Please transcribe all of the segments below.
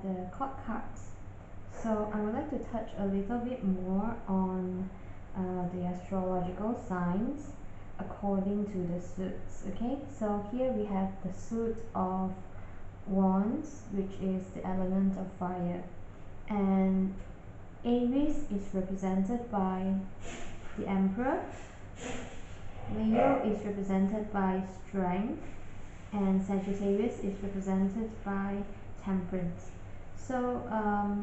the court cards. So I would like to touch a little bit more on the astrological signs according to the suits. Okay, so here we have the suit of wands, which is the element of fire, and Aries is represented by the emperor, Leo is represented by strength, and Sagittarius is represented by temperance. So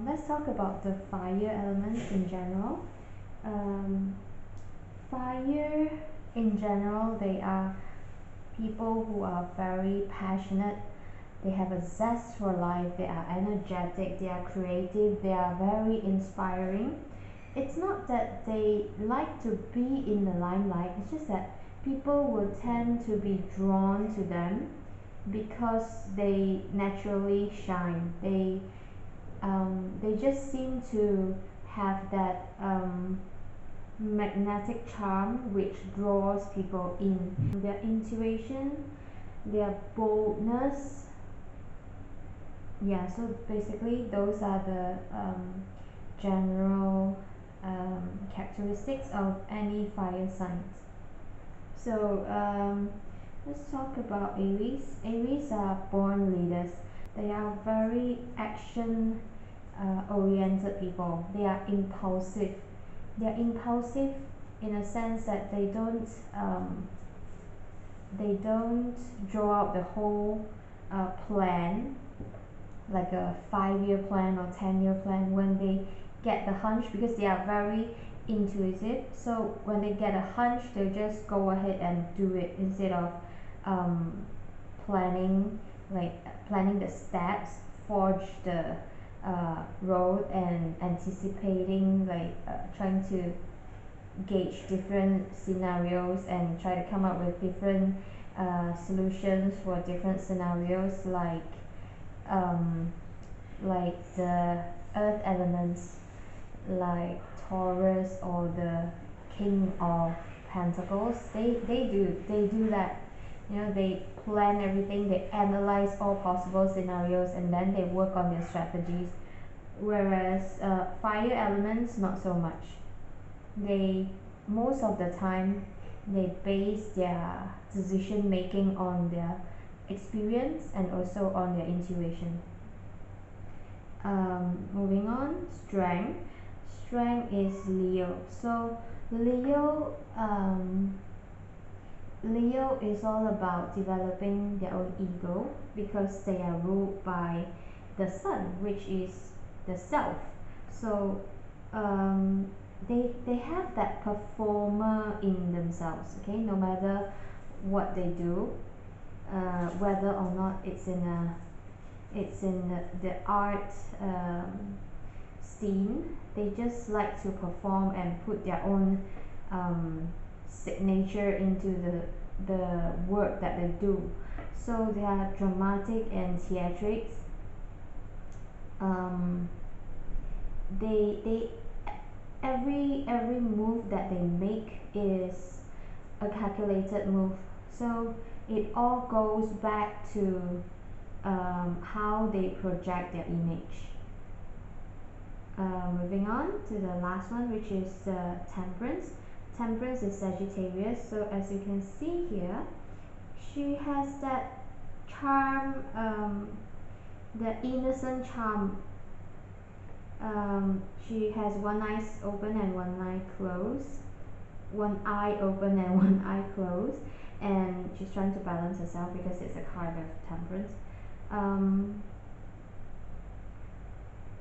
let's talk about the fire elements in general. Fire in general, they are people who are very passionate. They have a zest for life. They are energetic. They are creative. They are very inspiring. It's not that they like to be in the limelight. It's just that people will tend to be drawn to them because they naturally shine. They just seem to have that magnetic charm which draws people in. Their intuition, their boldness. Yeah, so basically those are the general characteristics of any fire signs. So let's talk about Aries. Aries are born leaders. They are very action oriented people. They are impulsive. They are impulsive in a sense that they don't draw out the whole plan, like a 5-year plan or 10-year plan. When they get the hunch, because they are very intuitive, so when they get a hunch, they just go ahead and do it instead of planning the steps, forge the road, and anticipating, trying to gauge different scenarios and try to come up with different solutions for different scenarios, like the earth elements, like Taurus or the King of Pentacles. They do that. They plan everything, they analyze all possible scenarios, and then they work on their strategies. Whereas fire elements, not so much. They, most of the time, they base their decision making on their experience and also on their intuition. Moving on, strength. Strength is Leo. So Leo is all about developing their own ego, because they are ruled by the sun, which is the self. So they have that performer in themselves. Okay, no matter what they do, whether or not it's in the art scene, they just like to perform and put their own signature into the work that they do. So they are dramatic and theatrics. They every move that they make is a calculated move. So it all goes back to how they project their image. Moving on to the last one, which is temperance. Temperance is Sagittarius. So as you can see here, she has that charm, the innocent charm. She has one eye open and one eye closed, one eye open and one eye closed, and she's trying to balance herself because it's a card of temperance.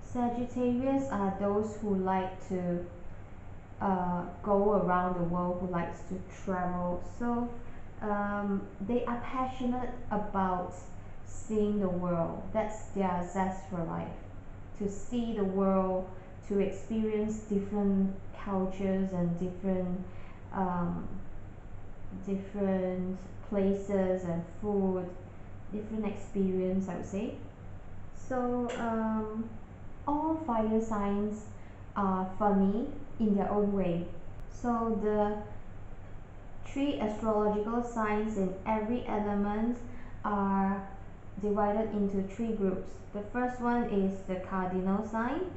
Sagittarius are those who like to go around the world, who likes to travel. So they are passionate about seeing the world. That's their zest for life, to see the world, to experience different cultures and different places and food, different experience, I would say. So all fire signs are funny in their own way. So the 3 astrological signs in every element are divided into three groups. The first one is the cardinal sign,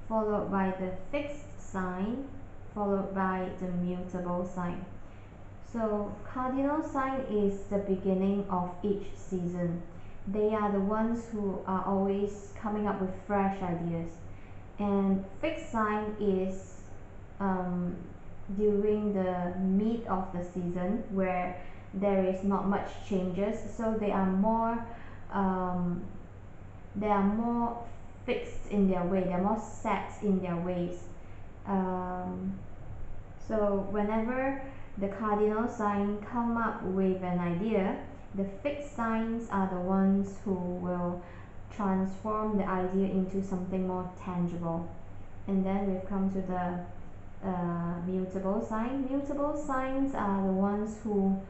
followed by the fixed sign, followed by the mutable sign. So cardinal sign is the beginning of each season. They are the ones who are always coming up with fresh ideas. And fixed sign is during the mid of the season where there is not much changes, so they are more fixed in their way, they're more set in their ways. So whenever the cardinal sign come up with an idea, the fixed signs are the ones who will transform the idea into something more tangible. And then we've come to the mutable sign. Mutable signs are the ones who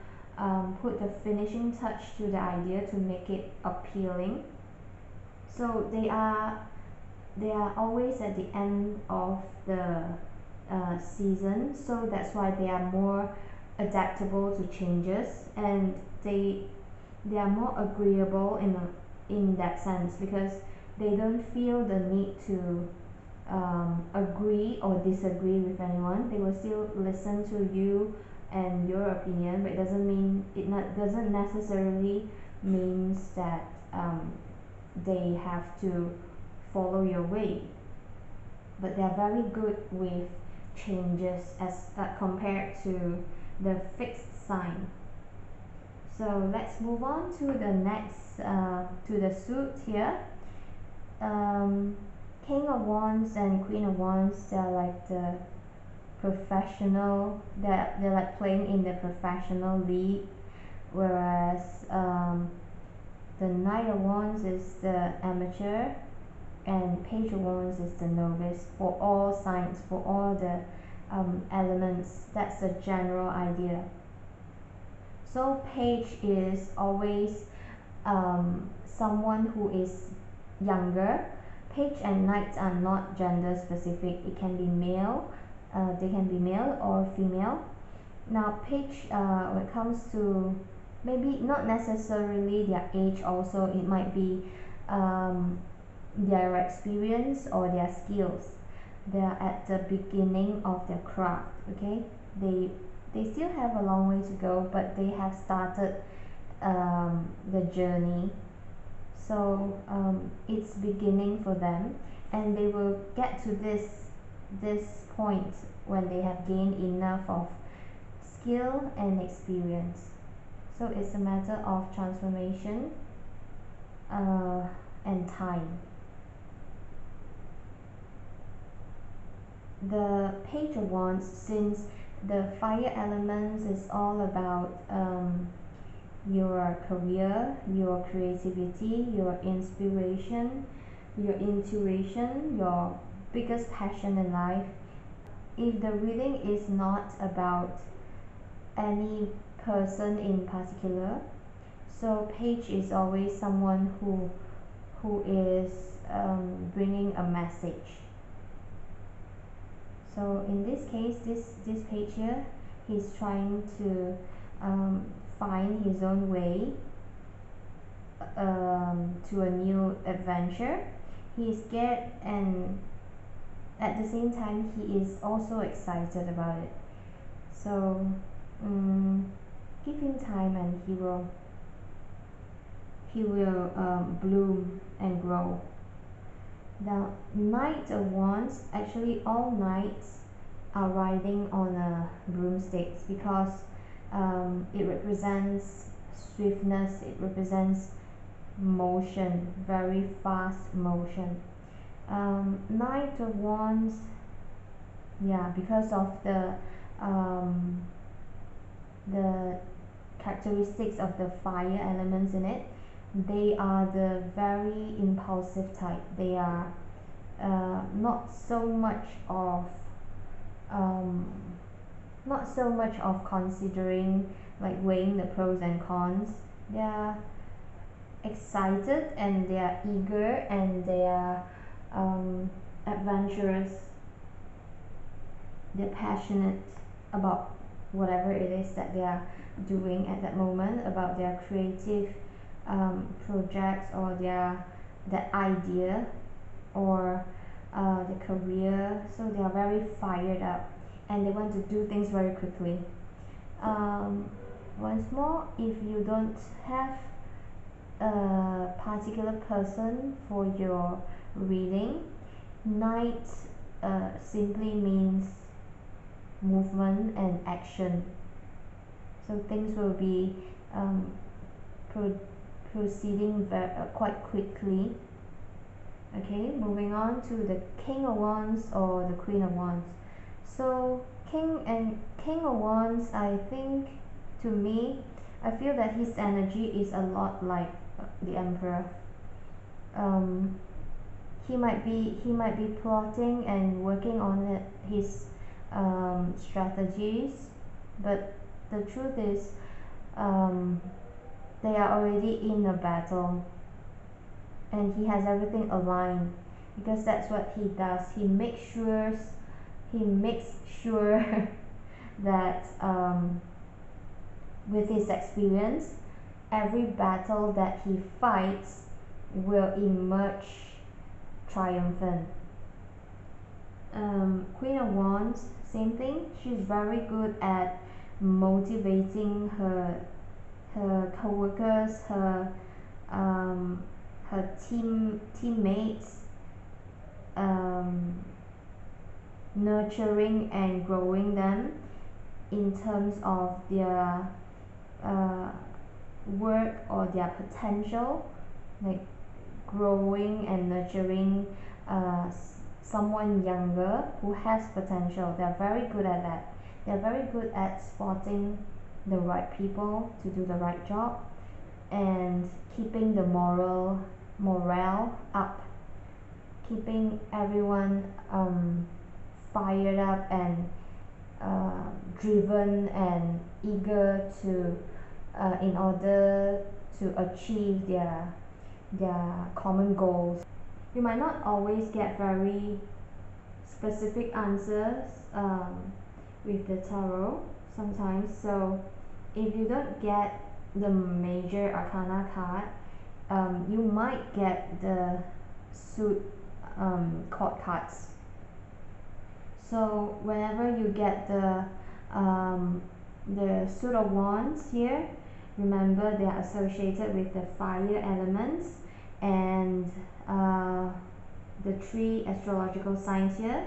put the finishing touch to the idea to make it appealing. So they are always at the end of the season, so that's why they are more adaptable to changes, and they are more agreeable in that sense, because they don't feel the need to agree or disagree with anyone. They will still listen to you and your opinion, but it doesn't necessarily means that they have to follow your way. But they are very good with changes as compared to the fixed sign. So let's move on to the next to the suit here. King of Wands and Queen of Wands, they're like the professional, they're like playing in the professional league, whereas the Knight of Wands is the amateur, and Page of Wands is the novice. For all signs, for all the elements, that's the general idea. So Page is always someone who is younger. Page and Knight are not gender specific. It can be male, they can be male or female. Now Page, when it comes to maybe not necessarily their age, also it might be their experience or their skills. They are at the beginning of their craft. Okay, they still have a long way to go, but they have started the journey. So it's beginning for them, and they will get to this point when they have gained enough of skill and experience. So it's a matter of transformation and time. The Page of Wands, since the fire elements is all about your career, your creativity, your inspiration, your intuition, your biggest passion in life. If the reading is not about any person in particular, so Page is always someone who is bringing a message. So in this case, this Page here, he's trying to find his own way to a new adventure. He is scared, and at the same time he is also excited about it. So give him time, and he will bloom and grow. The Knight of Wands, actually all knights are riding on a broomstick, because it represents swiftness, it represents motion, very fast motion. Knight of Wands, yeah, because of the characteristics of the fire elements in it, they are the very impulsive type. They are not so much of considering, like weighing the pros and cons. They are excited, and they are eager, and they are adventurous. They're passionate about whatever it is that they are doing at that moment, about their creative projects or their idea or their career. So they are very fired up and they want to do things very quickly. Once more, if you don't have a particular person for your reading, Knight simply means movement and action. So things will be proceeding quite quickly. Okay, moving on to the King of Wands or the Queen of Wands. So King of Wands, I think, to me, I feel that his energy is a lot like the Emperor. He might be plotting and working on his strategies, but the truth is, they are already in a battle, and he has everything aligned because that's what he does. He makes sure that with his experience, every battle that he fights will emerge triumphant. Queen of Wands, same thing. She's very good at motivating her co-workers, her teammates, nurturing and growing them in terms of their work or their potential, like growing and nurturing someone younger who has potential. They're very good at that. They're very good at spotting the right people to do the right job and keeping the morale up, keeping everyone fired up and driven and eager to in order to achieve their common goals. You might not always get very specific answers with the tarot sometimes, so if you don't get the major arcana card, you might get the suit court cards. So whenever you get the suit of wands here, remember they are associated with the fire elements and the 3 astrological signs here,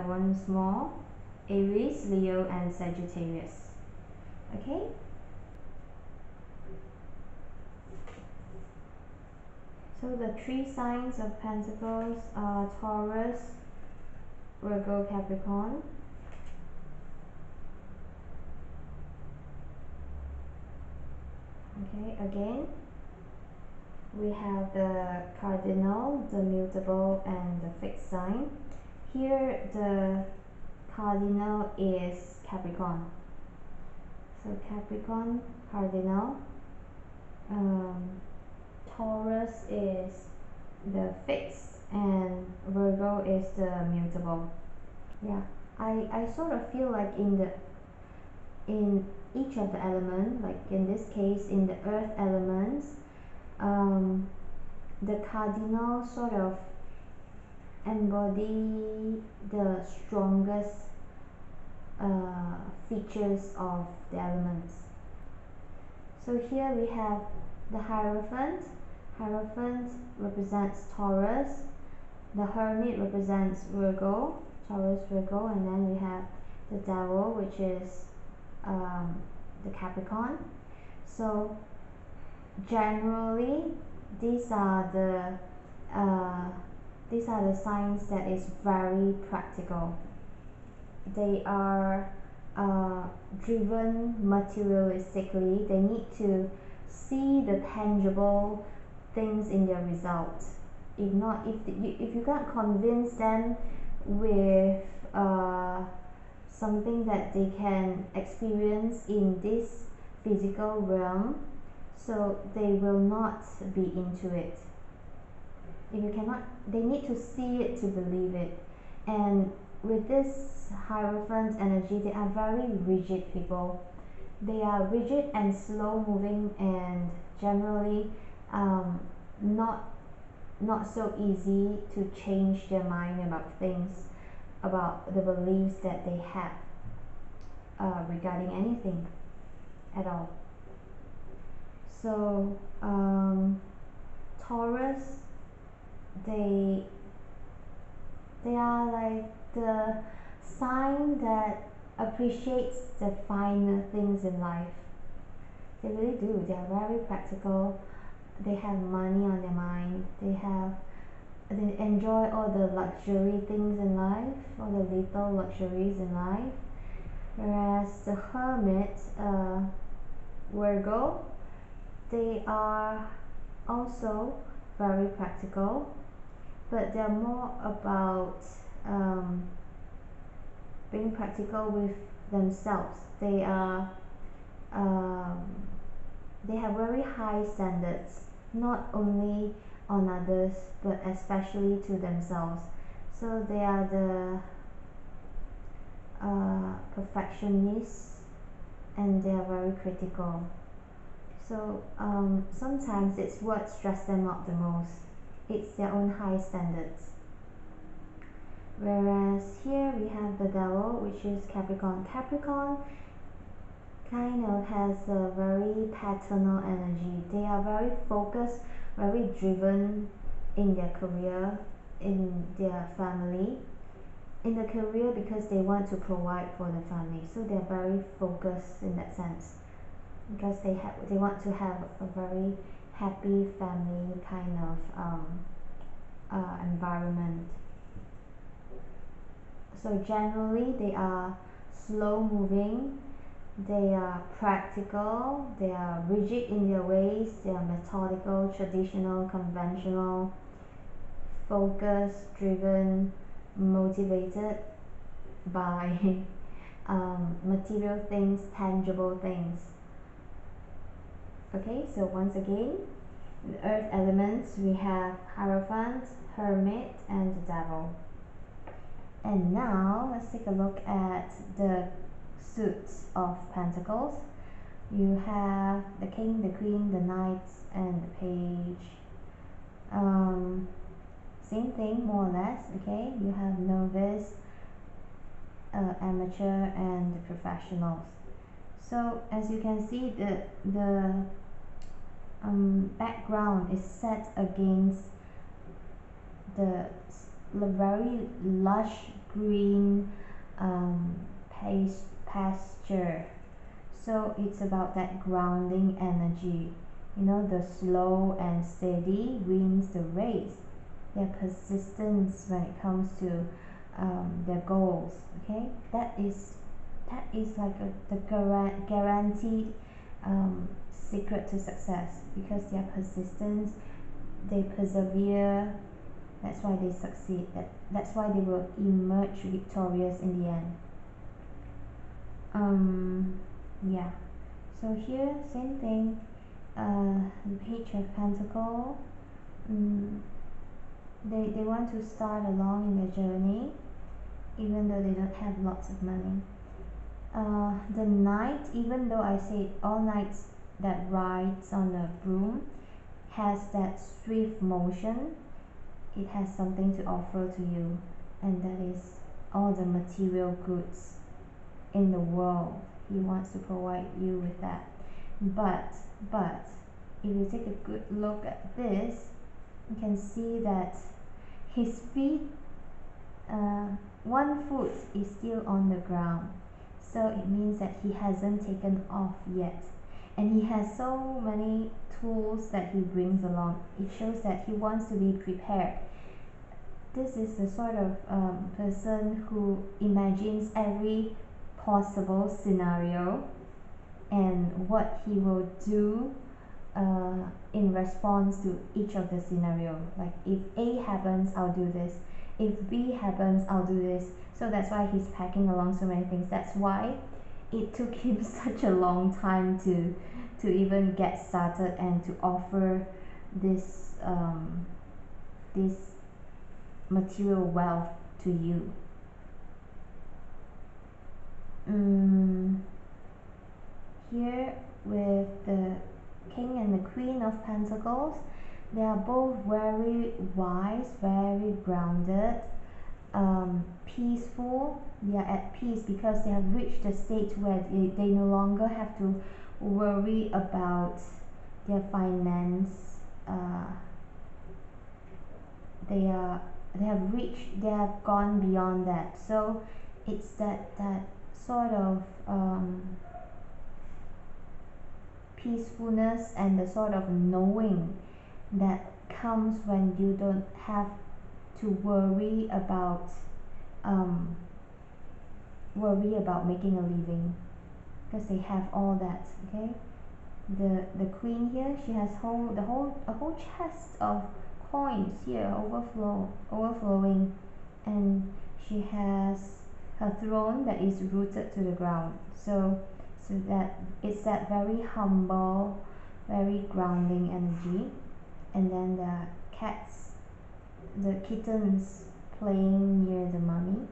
once more, Aries, Leo and Sagittarius. Okay, so the 3 signs of Pentacles are Taurus, Virgo, Capricorn. Okay, again we have the cardinal, the mutable and the fixed sign. Here the cardinal is Capricorn. So Capricorn, cardinal. Taurus is the fixed and Virgo is the mutable. Yeah, I sort of feel like in each of the element, like in this case in the earth elements, the cardinal sort of embody the strongest features of the elements. So here we have the Hierophant. Hierophant represents Taurus. The Hermit represents Virgo, Taurus, Virgo, and then we have the Devil, which is the Capricorn. So generally these are the signs that is very practical. They are driven materialistically. They need to see the tangible things in their results. If not, if you can't convince them with something that they can experience in this physical realm, so they will not be into it. If you cannot, they need to see it to believe it. And with this Hierophant energy, they are very rigid people. They are rigid and slow moving, and generally um, not not so easy to change their mind about things, about the beliefs that they have regarding anything at all. So Taurus, they they are like the sign that appreciates the finer things in life. They really do. They are very practical. They have money on their mind. They enjoy all the luxury things in life, all the little luxuries in life. Whereas the hermit, Virgo, they are also very practical, but they're more about being practical with themselves. Um, they have very high standards, not only on others, but especially to themselves. So they are the perfectionists, and they are very critical. So sometimes it's what stresses them out the most. It's their own high standards. Whereas here we have the devil, which is Capricorn. Capricorn kind of has a very paternal energy. They are very focused, very driven in their career, in their family. In the career, because they want to provide for the family, so they're very focused in that sense, because they want to have a very happy family kind of environment. So generally they are slow moving, they are practical, they are rigid in their ways, they are methodical, traditional, conventional, focused, driven, motivated by material things, tangible things. Okay, so once again, the earth elements, we have Hierophant, Hermit, and the Devil. And now let's take a look at the suits of Pentacles. You have the King, the Queen, the Knights, and the Page. Same thing, more or less. Okay, you have novice, amateur, and the professionals. So as you can see, the background is set against the very lush green pasture. So it's about that grounding energy. You know, the slow and steady wins the race. Their persistence when it comes to their goals. Okay, that is like the guaranteed secret to success, because they are persistent, they persevere. That's why they succeed. That's why they will emerge victorious in the end. Yeah. So here, same thing. The Page of Pentacle. They want to start along in their journey, even though they don't have lots of money. The Knight, even though I say all knights that rides on a broom has that swift motion, it has something to offer to you, and that is all the material goods in the world. He wants to provide you with that. But if you take a good look at this, you can see that his feet, one foot is still on the ground. So it means that he hasn't taken off yet. And he has so many tools that he brings along. It shows that he wants to be prepared. This is the sort of person who imagines every possible scenario and what he will do in response to each of the scenario. Like, if A happens, I'll do this. If B happens, I'll do this. So that's why he's packing along so many things. That's why it took him such a long time to even get started and to offer this this material wealth to you. Here with the King and the Queen of Pentacles, they are both very wise, very grounded, peaceful. They are at peace because they have reached a state where they no longer have to worry about their finance. They have gone beyond that. So it's that sort of peacefulness and the sort of knowing that comes when you don't have to worry about making a living, because they have all that. Okay, the queen here, she has a whole chest of coins here, overflowing, and she has her throne that is rooted to the ground. So that it's that very humble, very grounding energy. And then the kittens playing near the mummy.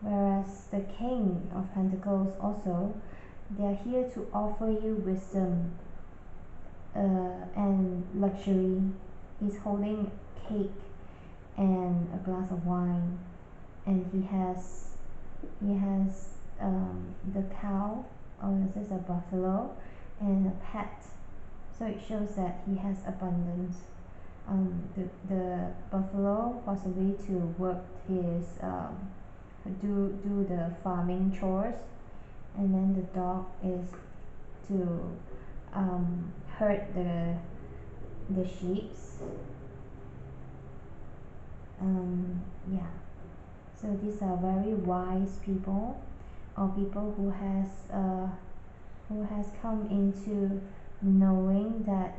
Whereas the King of Pentacles also, they are here to offer you wisdom and luxury. He's holding cake and a glass of wine, and he has the cow, or is this a buffalo, and a pet. So it shows that he has abundance. The buffalo possibly to work his do the farming chores, and then the dog is to herd the sheeps. Yeah. So these are very wise people, or people who has come into knowing that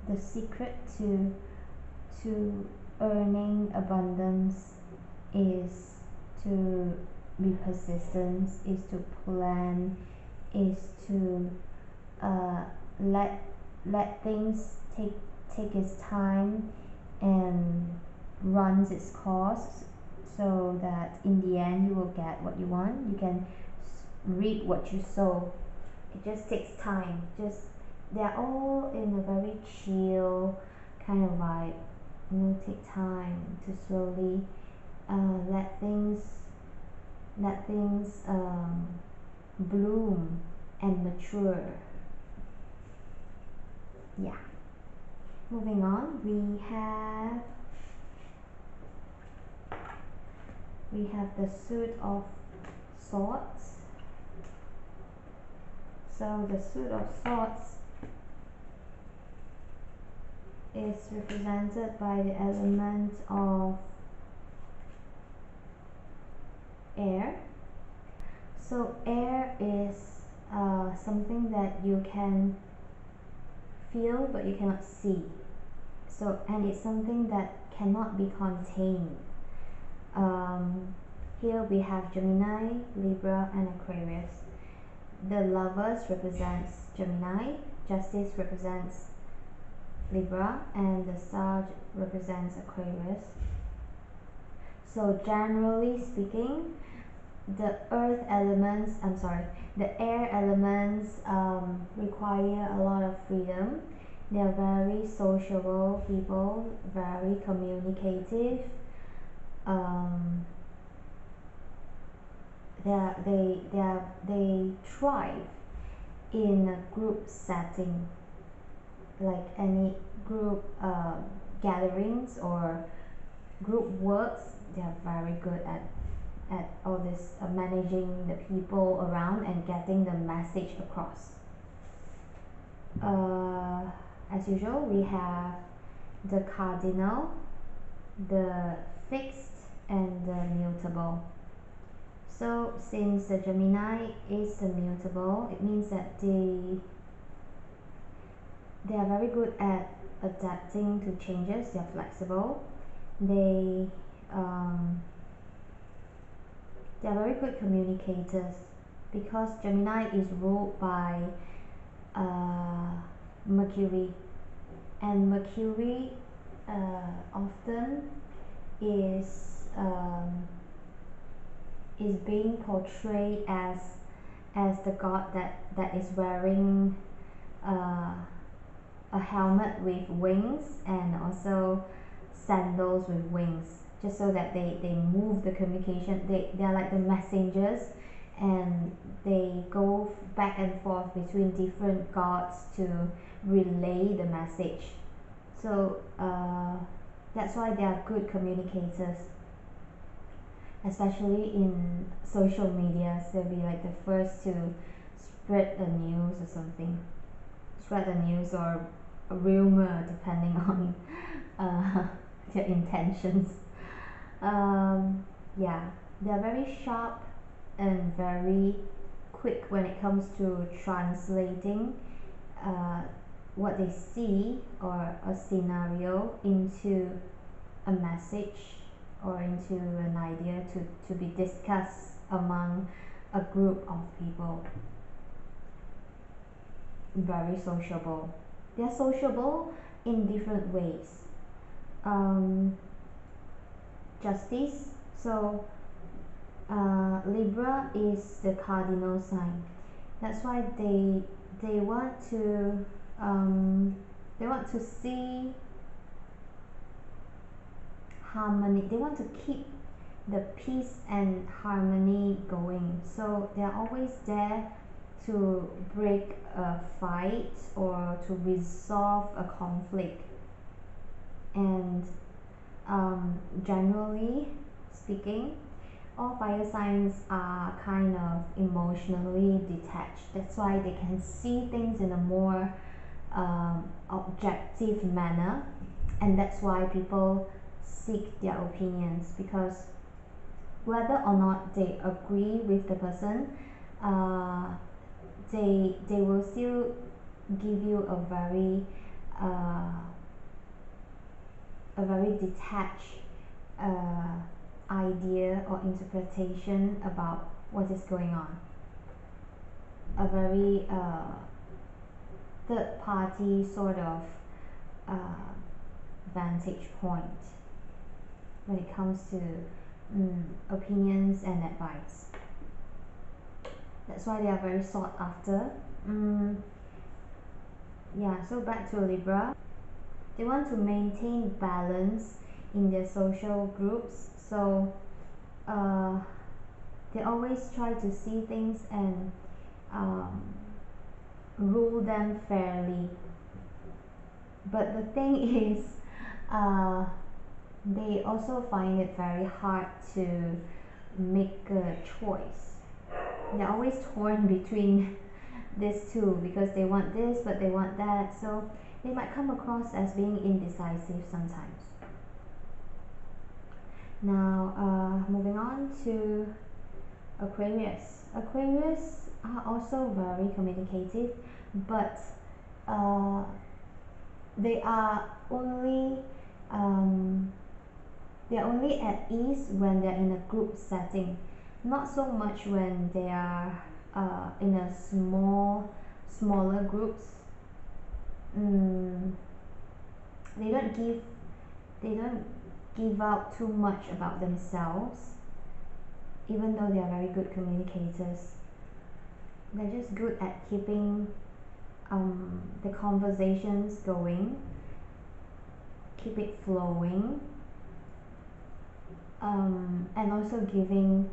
the secret to earning abundance is to be persistent, is to plan, is to let things take its time and runs its course, so that in the end you will get what you want. You can reap what you sow. It just takes time. They're all in a very chill kind of vibe. Take time to slowly let things bloom and mature. Yeah. Moving on, we have the suit of swords. So the suit of swords is represented by the element of air. So air is something that you can feel but you cannot see. So, and it's something that cannot be contained. Here we have Gemini, Libra, and Aquarius. The Lovers represents Gemini, Justice represents Libra, and the Sage represents Aquarius. So generally speaking, the air elements require a lot of freedom. They are very sociable people, very communicative. They thrive in a group setting, like any group gatherings or group works. They are very good at all this managing the people around and getting the message across. As usual, we have the cardinal, the fixed, and the mutable. So since the Gemini is the mutable, it means that they are very good at adapting to changes. They are flexible. They are very good communicators, because Gemini is ruled by Mercury, and Mercury often is being portrayed as as the god that is wearing uh, a helmet with wings and also sandals with wings, just so that they move the communication. They're like the messengers, and they go back and forth between different gods to relay the message. So that's why they are good communicators, especially in social media. They'll be like the first to spread the news or something, spread the news or a rumor, depending on their intentions. Yeah, they're very sharp and very quick when it comes to translating uh, what they see or a scenario into a message or into an idea to be discussed among a group of people. Very sociable. They're sociable in different ways. Justice. So Libra is the cardinal sign. That's why they want to see harmony. They want to keep the peace and harmony going. So they're always there to break a fight or to resolve a conflict. And generally speaking, all fire signs are kind of emotionally detached. That's why they can see things in a more objective manner, and that's why people seek their opinions, because whether or not they agree with the person, they will still give you a very detached idea or interpretation about what is going on. A very third party sort of vantage point when it comes to opinions and advice. That's why they are very sought after. Yeah, so back to Libra. They want to maintain balance in their social groups, so they always try to see things and rule them fairly. But the thing is, they also find it very hard to make a choice. They're always torn between these two, because they want this but they want that, so they might come across as being indecisive sometimes. Now moving on to Aquarius. Aquarius are also very communicative, but they are only at ease when they're in a group setting, not so much when they are in a smaller groups. They don't give out too much about themselves, even though they are very good communicators. They're just good at keeping the conversations going, keep it flowing, and also giving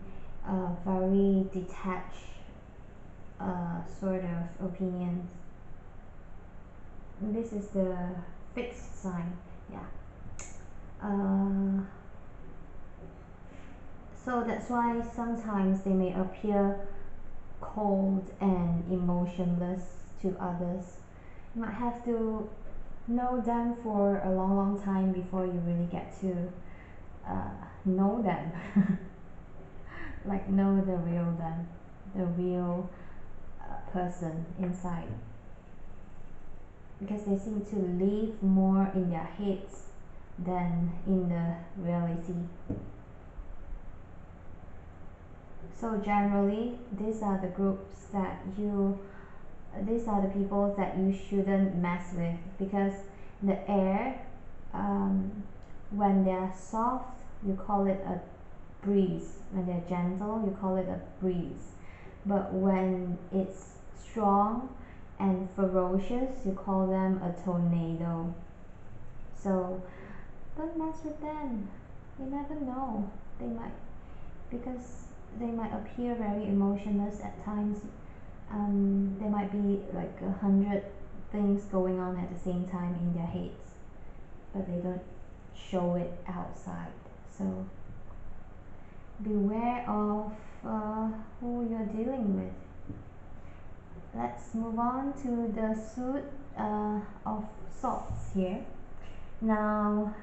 very detached sort of opinions. This is the fixed sign, yeah. So that's why sometimes they may appear cold and emotionless to others. You might have to know them for a long time before you really get to know them. Like know the real them, the real person inside, because they seem to live more in their heads than in the reality. So generally, these are the people that you shouldn't mess with, because the air, when they're soft, you call it a breeze. When they're gentle, you call it a breeze. but when it's strong and ferocious, you call them a tornado. So don't mess with them. You never know. They might, because they might appear very emotionless at times. There might be like 100 things going on at the same time in their heads, but they don't show it outside. So beware of who you're dealing with. Let's move on to the suit of swords here. Now,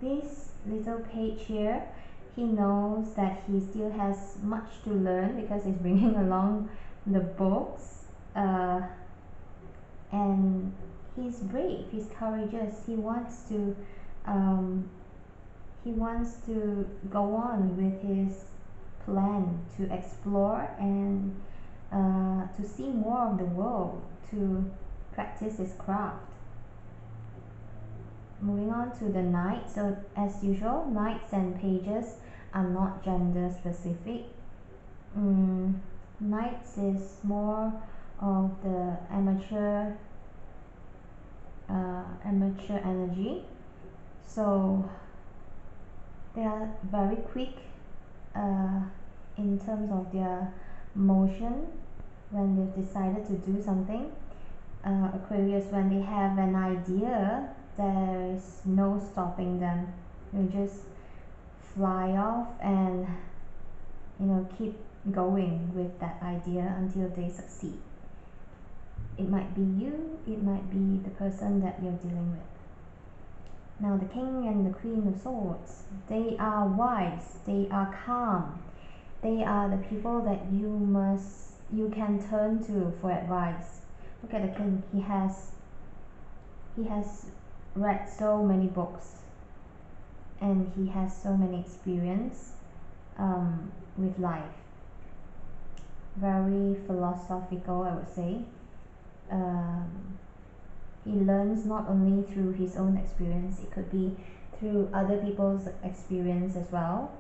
this little page here, he knows that he still has much to learn because he's bringing along the books, and he's brave, he's courageous. He wants to go on with his plan to explore and to see more of the world, to practice his craft. Moving on to the knight. So as usual, knights and pages are not gender specific. Knights is more of the amateur energy. So they are very quick in terms of their motion when they've decided to do something. Aquarius, when they have an idea, there is no stopping them. They just fly off and keep going with that idea until they succeed. It might be you, it might be the person that you're dealing with. Now the King and the Queen of Swords, they are wise, they are calm, they are the people that you can turn to for advice. Look at the King. He has read so many books, and he has so many experience with life. Very philosophical, I would say. He learns not only through his own experience, it could be through other people's experience as well,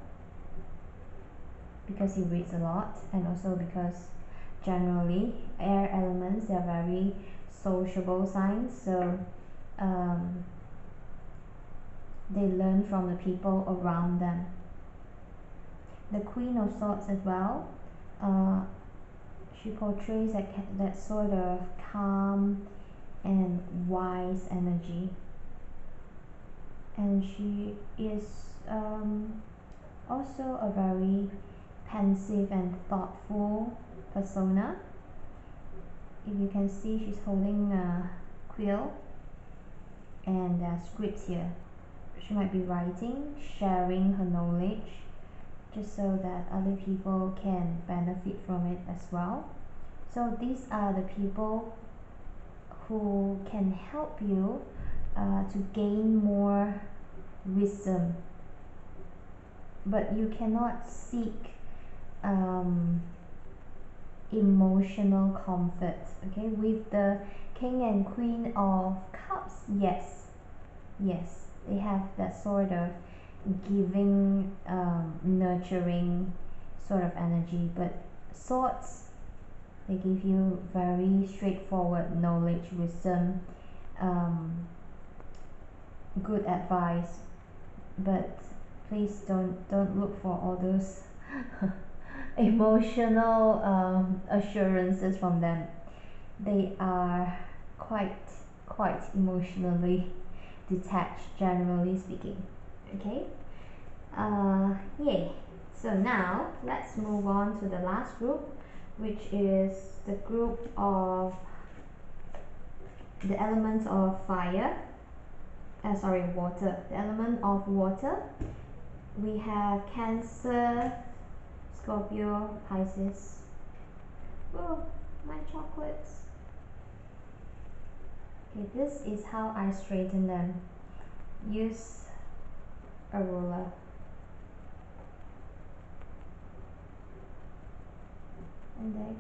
because he reads a lot, and also because generally air elements, they are very sociable signs, so they learn from the people around them. The Queen of Swords as well, she portrays that sort of calm and wise energy, and she is also a very pensive and thoughtful persona. If you can see, she's holding a quill and there are scripts here. She might be writing, sharing her knowledge, just so that other people can benefit from it as well. So these are the people who can help you to gain more wisdom, but you cannot seek emotional comfort. Okay, with the King and Queen of Cups, yes, they have that sort of giving, nurturing sort of energy, but swords, they give you very straightforward knowledge, wisdom, good advice, but please don't look for all those emotional assurances from them. They are quite emotionally detached, generally speaking. Okay, yay. So now let's move on to the last group, which is the group of the elements of fire. Water. The element of water. We have Cancer, Scorpio, Pisces. Oh, my chocolates. Okay, this is how I straighten them. Use a ruler. And there you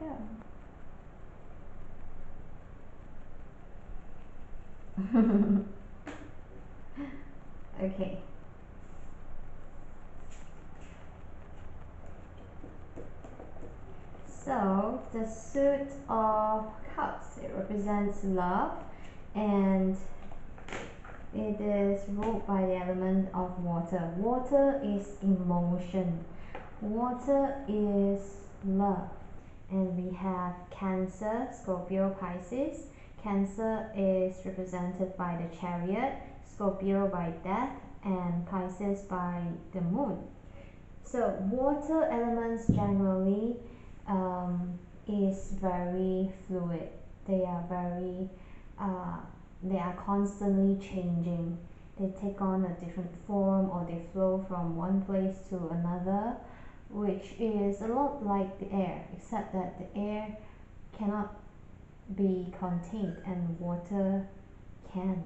go. Okay. So the suit of cups, it represents love, and it is ruled by the element of water. Water is emotion. Water is love. And we have Cancer, Scorpio, Pisces. Cancer is represented by the Chariot, Scorpio by death, and Pisces by the moon. So water elements generally is very fluid. They are constantly changing. They take on a different form, or they flow from one place to another, which is a lot like the air, except that the air cannot be contained and water can.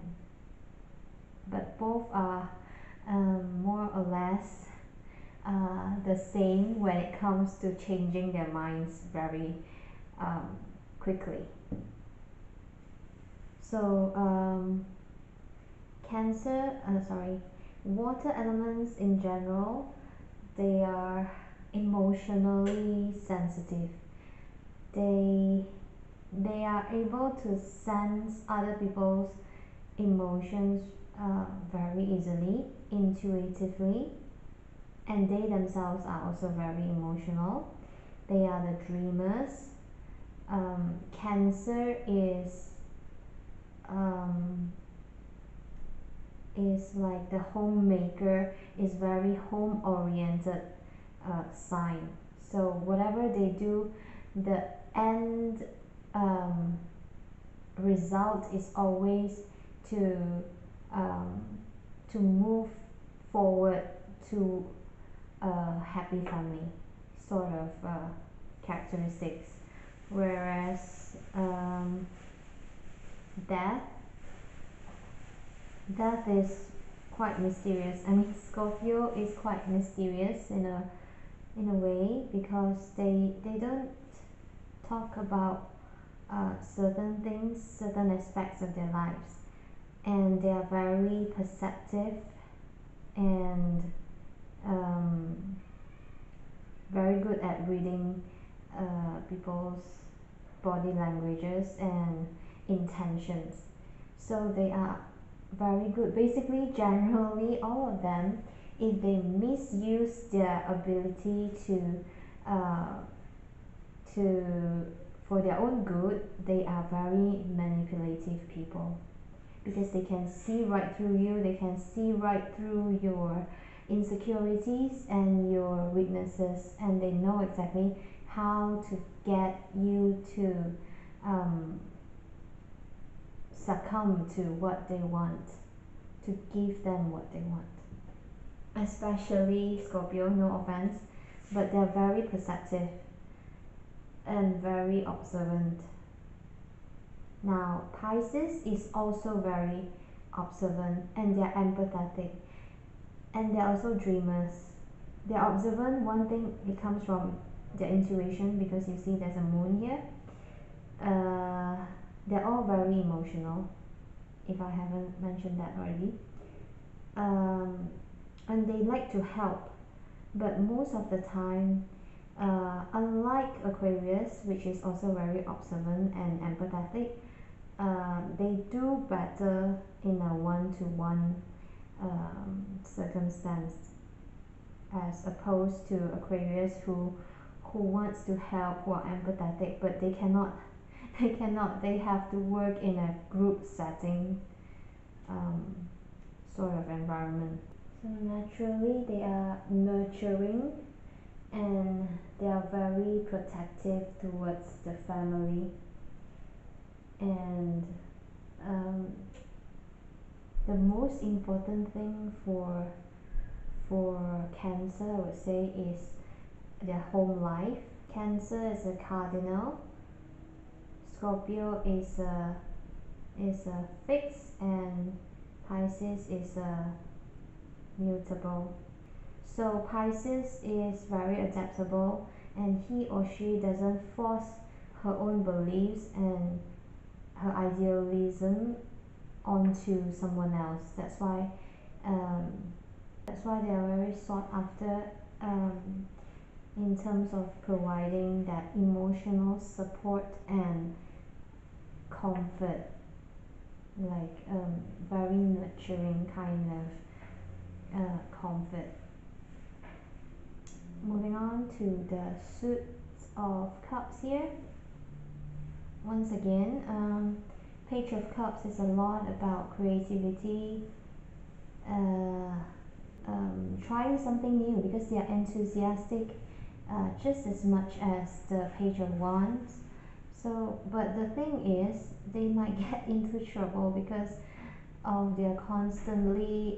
But both are more or less the same when it comes to changing their minds very quickly. So water elements in general, they are emotionally sensitive. They are able to sense other people's emotions very easily, intuitively, and they themselves are also very emotional. They are the dreamers. Cancer is like the homemaker, is very home oriented sign. So whatever they do, the end result is always to move forward to a happy family sort of characteristics. Whereas death is quite mysterious. I mean, Scorpio is quite mysterious in a way, because they don't talk about certain things, certain aspects of their lives, and they are very perceptive and very good at reading people's body languages and intentions. So they are very good. Basically, generally, all of them, if they misuse their ability for their own good, they are very manipulative people, because they can see right through you. They can see right through your insecurities and your weaknesses, and they know exactly how to get you to succumb to what they want, to give them what they want. Especially Scorpio, no offense, but they're very perceptive and very observant. Now, Pisces is also very observant, and they're empathetic, and they're also dreamers. They're observant. One thing, it comes from their intuition, because you see there's a moon here. They're all very emotional, if I haven't mentioned that already. And they like to help, but most of the time, unlike Aquarius, which is also very observant and empathetic, they do better in a one-to-one circumstance, as opposed to Aquarius, who wants to help, who are empathetic, but they cannot they have to work in a group setting sort of environment. So naturally they are nurturing, and they are very protective towards the family, and the most important thing for Cancer, I would say, is their home life. Cancer is a cardinal, Scorpio is a fixed, and Pisces is a mutable. So Pisces is very adaptable, and he or she doesn't force her own beliefs and her idealism onto someone else. That's why they are very sought after in terms of providing that emotional support and comfort, like very nurturing kind of comfort. Moving on to the Suit of Cups here. Once again, Page of Cups is a lot about creativity, trying something new, because they are enthusiastic just as much as the Page of Wands. So, but the thing is, they might get into trouble because of their constantly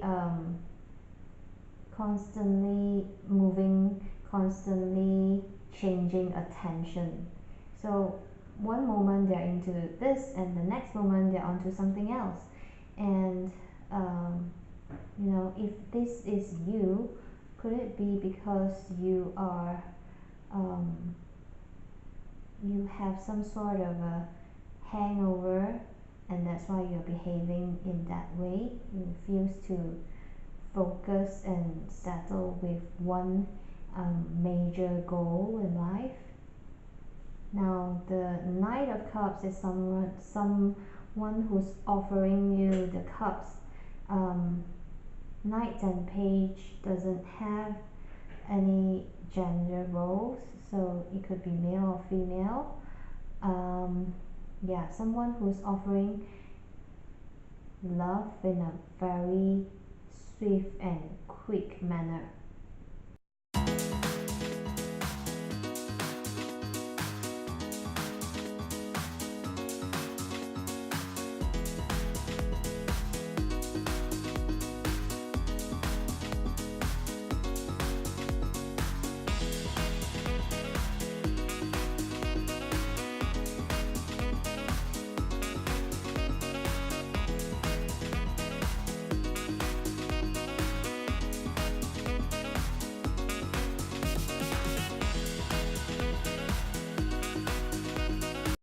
moving, constantly changing attention. So one moment they're into this, and the next moment they're onto something else. And if this is you, could it be because you are you have some sort of a hangover, and that's why you're behaving in that way? You refuse to focus and settle with one major goal in life. Now, the Knight of Cups is someone who's offering you the cups. Knight and Page doesn't have any gender roles, so it could be male or female. Yeah, someone who's offering love in a very swift and quick manner.